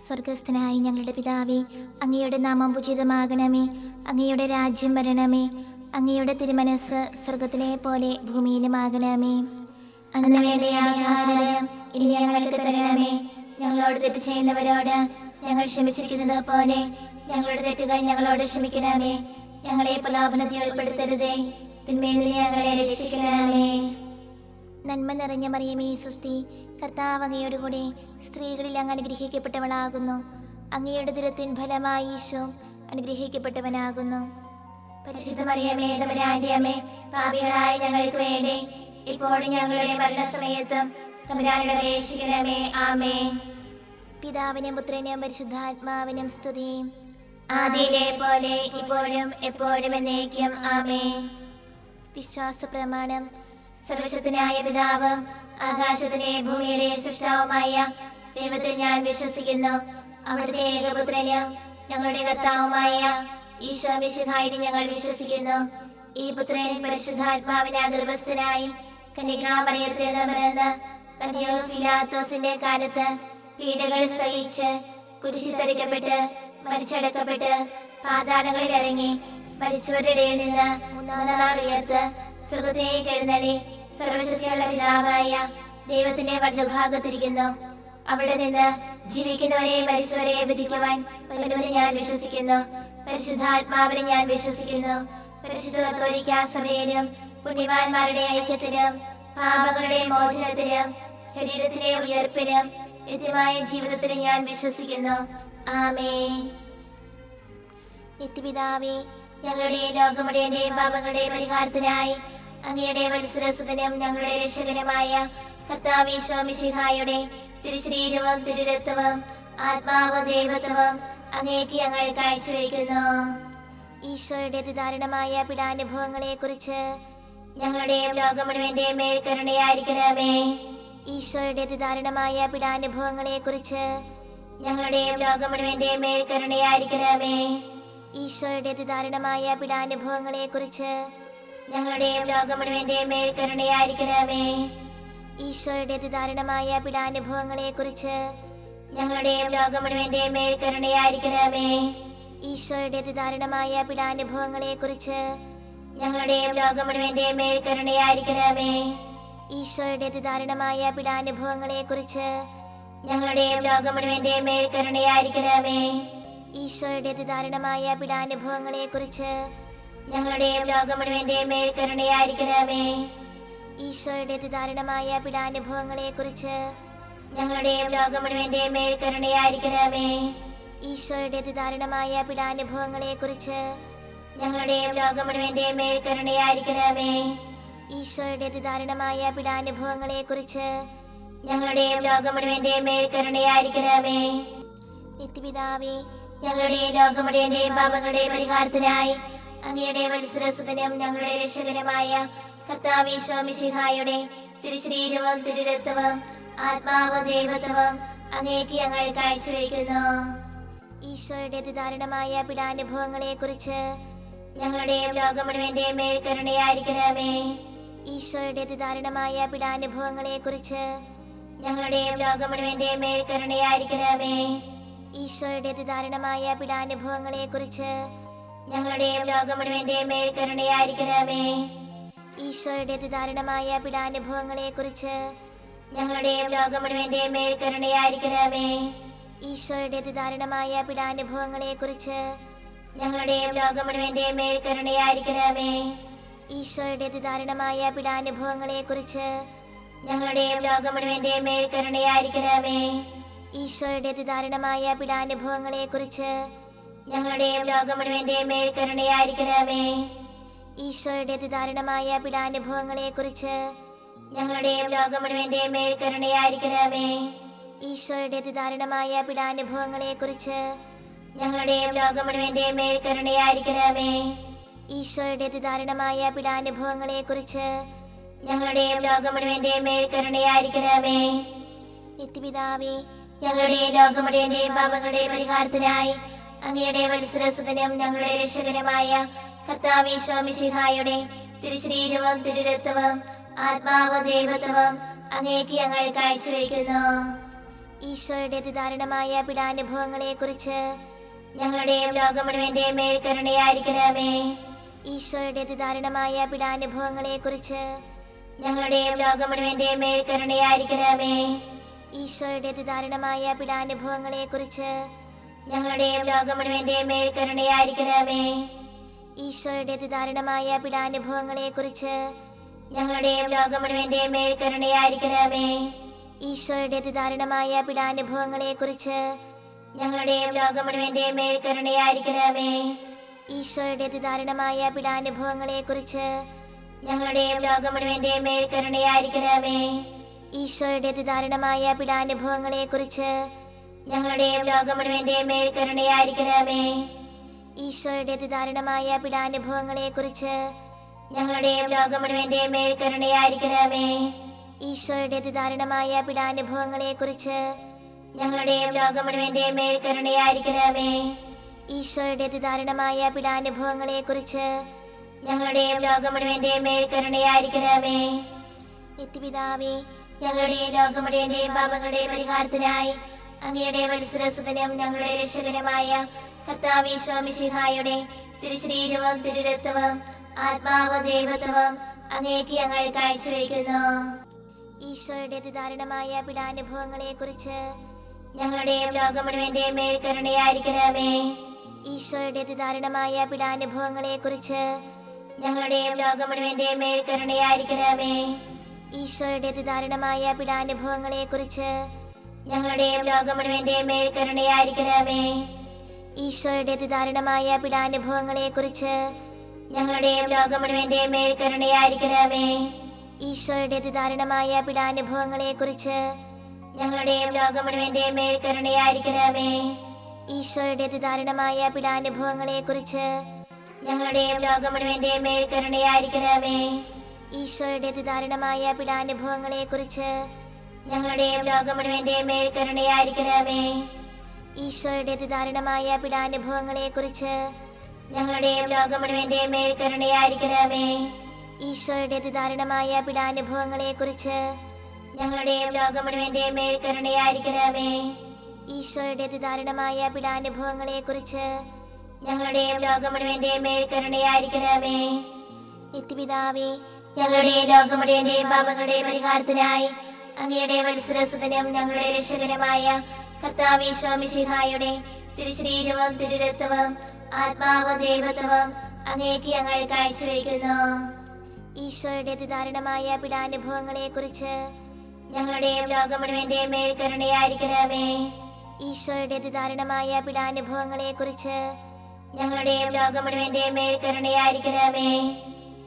സ്വർഗസ്ഥനായ ഞങ്ങളുടെ പിതാവേ, അങ്ങയുടെ നാമം ഉചിതമാകണമേ. അങ്ങയുടെ രാജ്യം വരണമേ. അങ്ങയുടെ തിരുമനസ് സ്വർഗത്തിലെ പോലെ ഭൂമിയിലുമാകണമേ. അന്ന് വേണ്ട ആഹാരം ഇനി ഞങ്ങൾക്ക് തരണമേ. ഞങ്ങളോട് തെറ്റ് ചെയ്യുന്നവരോട് ഞങ്ങൾ ക്ഷമിച്ചിരിക്കുന്നത് പോലെ ഞങ്ങളുടെ തെറ്റുകൾ ഞങ്ങളോട് ക്ഷമിക്കണമേ. ഞങ്ങളെ പ്രലോഭനത്തിൽ ഉൾപ്പെടുത്തരുതേ, തിന്മയിൽ നിന്ന് ഞങ്ങളെ രക്ഷിക്കണമേ. നന്മ നിറഞ്ഞ മറിയമേ, സ്വസ്തി, കർത്താവ് അങ്ങയോട് കൂടെ സ്ത്രീകളിൽ അങ്ങ് അനുഗ്രഹിക്കപ്പെട്ടവളാകുന്നു. അങ്ങയുടെ ദുരത്തിൻ ഫലമായി ഈശോ അനുഗ്രഹിക്കപ്പെട്ടവനാകുന്നു. പരിശുദ്ധ മറിയമേ, തമ്പുരാന്റെ അമ്മേ, പാപികളായ ഞങ്ങൾക്ക് വേണ്ടി ഇപ്പോഴും ഞങ്ങളുടെ മരണസമയത്തും തമ്പുരാനോട് അപേക്ഷിക്കണമേ. ആമേൻ. പിതാവിനും പുത്രനും പരിശുദ്ധാത്മാവിനും സ്തുതി, ആദിയിലെ പോലെ ഇപ്പോഴും എപ്പോഴും എന്നേക്കും. ആമേൻ. വിശ്വാസ പ്രമാണം. സർവശക്തനായ പിതാവും ആകാശത്തിലെ ഭൂമിയുടെ സൃഷ്ടാവുമായ ദൈവത്തിൽ ഞാൻ വിശ്വസിക്കുന്നു. അവിടുത്തെ ഏകപുത്രനും ഞങ്ങളുടെ കർത്താവുമായ ഈശോ മിശിഹായിൽ ഞങ്ങൾ വിശ്വസിക്കുന്നു. ഈ പുത്രൻ പരിശുദ്ധാത്മാവിനാൽ ഗർഭസ്ഥനായി കന്യകാമറിയത്തിൽ നിന്ന് പിറന്ന് പന്തിയോസ് പിലാത്തോസിന്റെ കാലത്ത് പീഡകൾ സഹിച്ച് കുരിശിൽ തറയ്ക്കപ്പെട്ട് മരിച്ചടക്കപ്പെട്ട് പാതാളങ്ങളിൽ ഇറങ്ങി മരിച്ചവരുടെ ഇടയിൽ നിന്ന് മൂന്നാം നാൾ ഉയർത്ത് സ്വർഗ്ഗത്തിലേക്ക് എഴുന്നള്ളി സർവശക്തിയുള്ള പിതാവായ ദൈവത്തിന്റെ വലതുഭാഗത്തിരിക്കുന്നു. അവിടെ നിന്ന് ജീവിക്കുന്നവരെ മരിച്ചവരെ വിധിക്കുവാൻ വരുമെന്ന് ഞാൻ വിശ്വസിക്കുന്നു. പരിശുദ്ധാത്മാവിനെ ഞാൻ വിശ്വസിക്കുന്നു. പരിശുദ്ധ കത്തോലിക്കാ സഭയിലും പുണ്യവാന്മാരുടെ ഐക്യത്തിലും പാപങ്ങളുടെ മോചനത്തിലും ശരീരത്തിലെ ഉയർപ്പിലും നിത്യമായ ജീവിതത്തിലും ഞാൻ വിശ്വസിക്കുന്നു. ആമേൻ. നിത്യപിതാവേ, ഞങ്ങളുടെ ലോകമുടേന്റെയും പാപങ്ങളുടെ പരിഹാരത്തിനായി അങ്ങയുടെ വത്സരസുതനും ഞങ്ങളുടെ രക്ഷകനുമായ കർത്താവ് ഈശോ മിശിഹായുടെ തിരുശരീരവും തിരുരക്തവും ആത്മാവും ദൈവത്വവും അങ്ങേക്ക് ഞങ്ങൾ കാഴ്ചവെക്കുന്നു. ഈശോയുടെ അതിദാരുണമായ പീഡാനുഭവങ്ങളെ കുറിച്ച് ഞങ്ങളുടെയും ലോകം മുഴുവന്റെയും മേൽ കരുണയായിരിക്കണമേ. ഈശോയുടെ അതിദാരുണമായ പീഡാനുഭവങ്ങളെ കുറിച്ച് ഞങ്ങളുടെയും ലോകം മുഴുവന്റെയും മേൽ കരുണയായിരിക്കണമേ. ഈശോയുടെ അതിദാരുണമായ പീഡാനുഭവങ്ങളെ കുറിച്ച് ഞങ്ങളുടെയും ലോകം മുഴുവന്റെയും മേൽ കരുണയായിരിക്കണമേ. ഈശോയുടെ അതിദാരുണമായ പീഡാനുഭവങ്ങളെ കുറിച്ച് ഞങ്ങളുടെയും ലോകം മുഴുവന്റെയും മേൽ കരുണയായിരിക്കണമേ. ഈശോയുടെ അതിദാരുണമായ പീഡാനുഭവങ്ങളെ കുറിച്ച് ഞങ്ങളുടെയും ലോകം മുഴുവന്റെയും മേൽ കരുണയായിരിക്കണമേ. ഈശോയുടെ അതിദാരുണമായ പീഡാനുഭവങ്ങളെ കുറിച്ച് ഞങ്ങളുടെയും ലോകം മുഴുവന്റെയും മേൽ കരുണയായിരിക്കണമേ. ഈശോയുടെ അതിദാരുണമായ പീഡാനുഭവങ്ങളെ കുറിച്ച് ഞങ്ങളുടെയും ലോകം മുഴുവന്റെയും മേൽ കരുണയായിരിക്കണമേ. ഈശോയുടെ അതിദാരുണമായ പീഡാനുഭവങ്ങളെ കുറിച്ച് ഞങ്ങളുടെയും ലോകം മുഴുവന്റെയും മേൽ കരുണയായിരിക്കണമേ. ഈശോയുടെ അതിദാരുണമായ പീഡാനുഭവങ്ങളെ കുറിച്ച് ഞങ്ങളുടെയും ലോകം മുഴുവന്റെയും മേൽ കരുണയായിരിക്കണമേ. ഈശോയുടെ അതിദാരുണമായ പീഡാനുഭവങ്ങളെ കുറിച്ച് ഞങ്ങളുടെയും ലോകം മുഴുവന്റെയും മേൽ കരുണയായിരിക്കണമേ. നിത്യപിതാവേ, ഞങ്ങളുടെ ലോകം മുഴുവന്റെയും പാപങ്ങളുടെ പരിഹാരത്തിനായി അങ്ങയുടെ വത്സരസുതനും ഞങ്ങളുടെ രക്ഷകനുമായ കർത്താവ് ഈശോ മിശിഹായുടെ തിരുശരീരവും തിരുരക്തവും ആത്മാവും ദൈവത്വവും അങ്ങേക്ക് ഞങ്ങൾ കാഴ്ചവെക്കുന്നു. ഈശോയുടെ അതിദാരുണമായ പീഡാനുഭവങ്ങളെ കുറിച്ച് ഞങ്ങളുടെയും ലോകം മുഴുവന്റെയും മേൽ കരുണയായിരിക്കണമേ. ഈശോയുടെ അതിദാരുണമായ പീഡാനുഭവങ്ങളെ കുറിച്ച് ഞങ്ങളുടെയും ലോകം മുഴുവന്റെയും മേൽ കരുണയായിരിക്കണമേ. ഈശോയുടെ അതിദാരുണമായ പീഡാനുഭവങ്ങളെ കുറിച്ച് ഞങ്ങളുടെയും ലോകം മുഴുവന്റെയും മേൽ കരുണയായിരിക്കണമേ. ഈശോയുടെ അതിദാരുണമായ പീഡാനുഭവങ്ങളെ കുറിച്ച് ഞങ്ങളുടെയും ലോകം മുഴുവന്റെയും മേൽ കരുണയായിരിക്കണമേ. ഈശോയുടെ അതിദാരുണമായ പീഡാനുഭവങ്ങളെ കുറിച്ച് ഞങ്ങളുടെയും ലോകം മുഴുവന്റെയും മേൽ കരുണയായിരിക്കണമേ. ഈശോയുടെ അതിദാരുണമായ പീഡാനുഭവങ്ങളെ കുറിച്ച് ഞങ്ങളുടെയും ലോകം മുഴുവന്റെയും മേൽ കരുണയായിരിക്കണമേ. ഈശോയുടെ അതിദാരുണമായ പീഡാനുഭവങ്ങളെ കുറിച്ച് ഞങ്ങളുടെയും ലോകം മുഴുവന്റെയും മേൽ കരുണയായിരിക്കണമേ. ഈശോയുടെ അതിദാരുണമായ പീഡാനുഭവങ്ങളെ കുറിച്ച് ഞങ്ങളുടെയും ലോകം മുഴുവന്റെയും മേൽ കരുണയായിരിക്കണമേ. ഈശോയുടെ അതിദാരുണമായ പീഡാനുഭവങ്ങളെ കുറിച്ച് ഞങ്ങളുടെയും ലോകം മുഴുവന്റെയും മേൽ കരുണയായിരിക്കണമേ. ഈശോയുടെ അതിദാരുണമായ പീഡാനുഭവങ്ങളെ കുറിച്ച് ഞങ്ങളുടെയും ലോകം മുഴുവന്റെയും മേൽ കരുണയായിരിക്കണമേ. നിത്യപിതാവേ, ഞങ്ങളുടെ ലോകം മുഴുവന്റെയും പാപങ്ങളുടെ പരിഹാരത്തിനായി അങ്ങയുടെ വത്സരസുതനും ഞങ്ങളുടെ രക്ഷകനുമായ കർത്താവ് ഈശോ മിശിഹായുടെ തിരുശരീരവും തിരുരക്തവും ആത്മാവും ദൈവത്വവും അങ്ങേക്ക് ഞങ്ങൾ കാഴ്ചവെക്കുന്നു. ഈശോയുടെ അതിദാരുണമായ പീഡാനുഭവങ്ങളെക്കുറിച്ച് ഞങ്ങളുടെയും ലോകം മുഴുവന്റെയും മേൽ കരുണയായിരിക്കണമേ. ഈശോയുടെ അതിദാരുണമായ പീഡാനുഭവങ്ങളെക്കുറിച്ച് ഞങ്ങളുടെയും ലോകം മുഴുവന്റെയും മേൽ കരുണയായിരിക്കണമേ. ഈശോയുടെ അതിദാരുണമായ പീഡാനുഭവങ്ങളെക്കുറിച്ച് ഞങ്ങളുടെയും ലോകം മുഴുവന്റെയും മേൽ കരുണയായിരിക്കണമേ. ഈശോയുടെ അതിദാരുണമായ പീഡാനുഭവങ്ങളെക്കുറിച്ച് ഞങ്ങളുടെയും ലോകം മുഴുവന്റെയും മേൽ കരുണയായിരിക്കണമേ. ഈശോയുടെ അതിദാരുണമായ പീഡാനുഭവങ്ങളെക്കുറിച്ച് ഞങ്ങളുടെയും ലോകം മുഴുവന്റെയും മേൽ കരുണയായിരിക്കണമേ. ഈശോയുടെ അതിദാരുണമായ പീഡാനുഭവങ്ങളെക്കുറിച്ച് ഞങ്ങളുടെയും ലോകം മുഴുവന്റെയും മേൽ കരുണയായിരിക്കണമേ. ഈശോയുടെ അതിദാരുണമായ പീഡാനുഭവങ്ങളെക്കുറിച്ച് ഞങ്ങളുടെയും ലോകം മുഴുവന്റെയും മേൽ കരുണയായിരിക്കണമേ. ഈശോയുടെ അതിദാരുണമായ പീഡാനുഭവങ്ങളെക്കുറിച്ച് ഞങ്ങളുടെയും ലോകം മുഴുവന്റെയും മേൽ കരുണയായിരിക്കണമേ. ഈശോയുടെ അതിദാരുണമായ പീഡാനുഭവങ്ങളെക്കുറിച്ച് ഞങ്ങളുടെയും ലോകം മുഴുവന്റെയും മേൽ കരുണയായിരിക്കണമേ. ഈശോയുടെ അതിദാരുണമായ പീഡാനുഭവങ്ങളെക്കുറിച്ച് ഞങ്ങളുടെയും ലോകം മുഴുവന്റെയും മേൽ കരുണയായിരിക്കണമേ. നിത്യപിതാവേ, ഞങ്ങളുടെയും ലോകം മുഴുവന്റെയും പാപങ്ങളുടെ പരിഹാരത്തിനായി അങ്ങയുടെ വത്സരസുതനും ഞങ്ങളുടെ രക്ഷകനുമായ കർത്താവ് ഈശോ മിശിഹായുടെ തിരുശരീരവും തിരുരക്തവും ആത്മാവും ദൈവത്വവും അങ്ങേക്ക് ഞങ്ങൾ കാഴ്ചവെക്കുന്നു. ഈശോയുടെ അതിദാരുണമായ പീഡാനുഭവങ്ങളെക്കുറിച്ച് ഞങ്ങളുടെയും ലോകം മുഴുവന്റെയും മേൽ കരുണയായിരിക്കണമേ. ഈശോയുടെ അതിദാരുണമായ പീഡാനുഭവങ്ങളെക്കുറിച്ച് ഞങ്ങളുടെയും ലോകം മുഴുവന്റെയും മേൽ കരുണയായിരിക്കണമേ. ഈശോയുടെ അതിദാരുണമായ പീഡാനുഭവങ്ങളെക്കുറിച്ച് ഞങ്ങളുടെയും ലോകം മുഴുവന്റെയും മേൽ കരുണയായിരിക്കണമേ. ഈശോയുടെ അതിദാരുണമായ പീഡാനുഭവങ്ങളെക്കുറിച്ച് ഞങ്ങളുടെയും ലോകം മുഴുവന്റെയും മേൽ കരുണയായിരിക്കണമേ. ഈശോയുടെ അതിദാരുണമായ പീഡാനുഭവങ്ങളെക്കുറിച്ച് ഞങ്ങളുടെയും ലോകം മുഴുവന്റെയും മേൽ കരുണയായിരിക്കണമേ. ഈശോയുടെ അതിദാരുണമായ പീഡാനുഭവങ്ങളെക്കുറിച്ച് ഞങ്ങളുടെയും ലോകം മുഴുവന്റെയും മേൽ കരുണയായിരിക്കണമേ. ഈശോയുടെ അതിദാരുണമായ പീഡാനുഭവങ്ങളെക്കുറിച്ച് ഞങ്ങളുടെയും ലോകം മുഴുവന്റെയും മേൽ കരുണയായിരിക്കണമേ. ഈശോയുടെ അതിദാരുണമായ പീഡാനുഭവങ്ങളെക്കുറിച്ച് ഞങ്ങളുടെയും ലോകം മുഴുവന്റെയും മേൽ കരുണയായിരിക്കണമേ. ഈശോയുടെ അതിദാരുണമായ പീഡാനുഭവങ്ങളെക്കുറിച്ച് ഞങ്ങളുടെയും ലോകം മുഴുവന്റെയും മേൽ കരുണയായിരിക്കണമേ. ഈശോയുടെ അതിദാരുണമായ പീഡാനുഭവങ്ങളെക്കുറിച്ച് ഞങ്ങളുടെയും ലോകം മുഴുവന്റെയും മേൽ കരുണയായിരിക്കണമേ. നിത്യപിതാവേ, ഞങ്ങളുടെയും ലോകം മുഴുവന്റെയും പാപങ്ങളുടെ പരിഹാരത്തിനായി അങ്ങയുടെ വത്സരസുതനും ഞങ്ങളുടെ രക്ഷകനുമായ കർത്താവ് ഈശോ മിശിഹായുടെ തിരുശരീരവും തിരുരക്തവും ആത്മാവും ദൈവത്വവും അങ്ങേക്ക് ഞങ്ങൾ കാഴ്ചവെക്കുന്നു. ഈശോയുടെ അതിദാരുണമായ പീഡാനുഭവങ്ങളെക്കുറിച്ച് ഞങ്ങളുടെയും ലോകം മുഴുവന്റെയും മേൽ കരുണയായിരിക്കണമേ. ഈശോയുടെ അതിദാരുണമായ പീഡാനുഭവങ്ങളെക്കുറിച്ച് ഞങ്ങളുടെയും ലോകം മുഴുവന്റെയും മേൽ കരുണയായിരിക്കണമേ.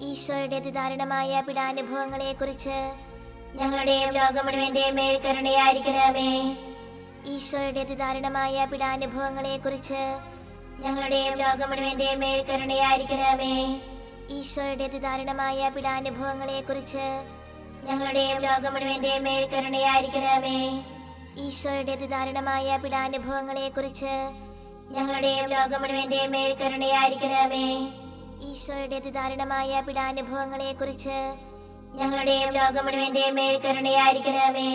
ഈശോയുടെ അതിദാരുണമായ പീഡാനുഭവങ്ങളെക്കുറിച്ച് ഞങ്ങളുടെയും ലോകം മുഴുവന്റെയും മേൽ കരുണയായിരിക്കണമേ. ഈശോയുടെ അതിദാരുണമായ പീഡാനുഭവങ്ങളെക്കുറിച്ച് ഞങ്ങളുടെയും ലോകം മുഴുവന്റെയും മേൽ കരുണയായിരിക്കണമേ. ഈശോയുടെ അതിദാരുണമായ പീഡാനുഭവങ്ങളെക്കുറിച്ച് ഞങ്ങളുടെയും ലോകം മുഴുവന്റെയും മേൽ കരുണയായിരിക്കണമേ. ഈശോയുടെ അതിദാരുണമായ പീഡാനുഭവങ്ങളെക്കുറിച്ച് ഞങ്ങളുടെയും ലോകം മുഴുവന്റെയും മേൽ കരുണയായിരിക്കണമേ. ഈശോയുടെ അതിദാരുണമായ പീഡാനുഭവങ്ങളെക്കുറിച്ച് ഞങ്ങളുടെയും ലോകം മുഴുവന്റെയും മേൽ കരുണയായിരിക്കണമേ.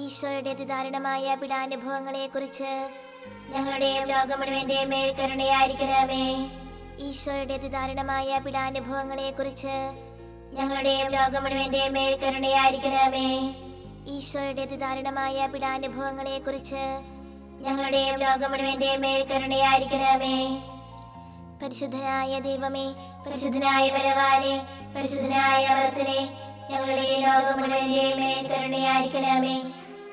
ഈശോയുടെ അതിദാരുണമായ പീഡാനുഭവങ്ങളെക്കുറിച്ച് ഞങ്ങളുടെയും ലോകം മുഴുവന്റെയും മേൽ കരുണയായിരിക്കണമേ. ഈശോയുടെ അതിദാരുണമായ പീഡാനുഭവങ്ങളെക്കുറിച്ച് ഞങ്ങളുടെയും ലോകം മുഴുവന്റെയും മേൽ കരുണയായിരിക്കണമേ. ഈശോയുടെ അതിദാരുണമായ പീഡാനുഭവങ്ങളെക്കുറിച്ച് ഞങ്ങളുടെയും ലോകം മുഴുവന്റെയും മേൽ കരുണയായിരിക്കണമേ. പരിശുദ്ധനായ ദൈവമേ, പരിശുദ്ധനായ ബലവാനേ, പരിശുദ്ധനായ അമർത്തനേ, ഞങ്ങളുടെ ലോകം മുഴുവന്റെയും മേൽ കരുണയായിരിക്കണമേ.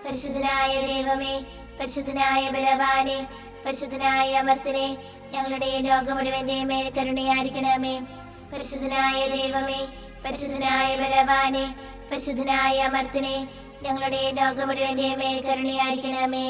പരിശുദ്ധനായ ദൈവമേ, പരിശുദ്ധനായ ബലവാനേ, പരിശുദ്ധനായ അമർത്തനേ, ഞങ്ങളുടെ ലോകം മുഴുവന്റെയും മേൽ കരുണയായിരിക്കണമേ. പരിശുദ്ധനായ ദൈവമേ, പരിശുദ്ധനായ ബലവാനേ, പരിശുദ്ധനായ അമർത്തനേ, ഞങ്ങളുടെ ലോകം മുഴുവന്റെയും മേൽ കരുണയായിരിക്കണമേ.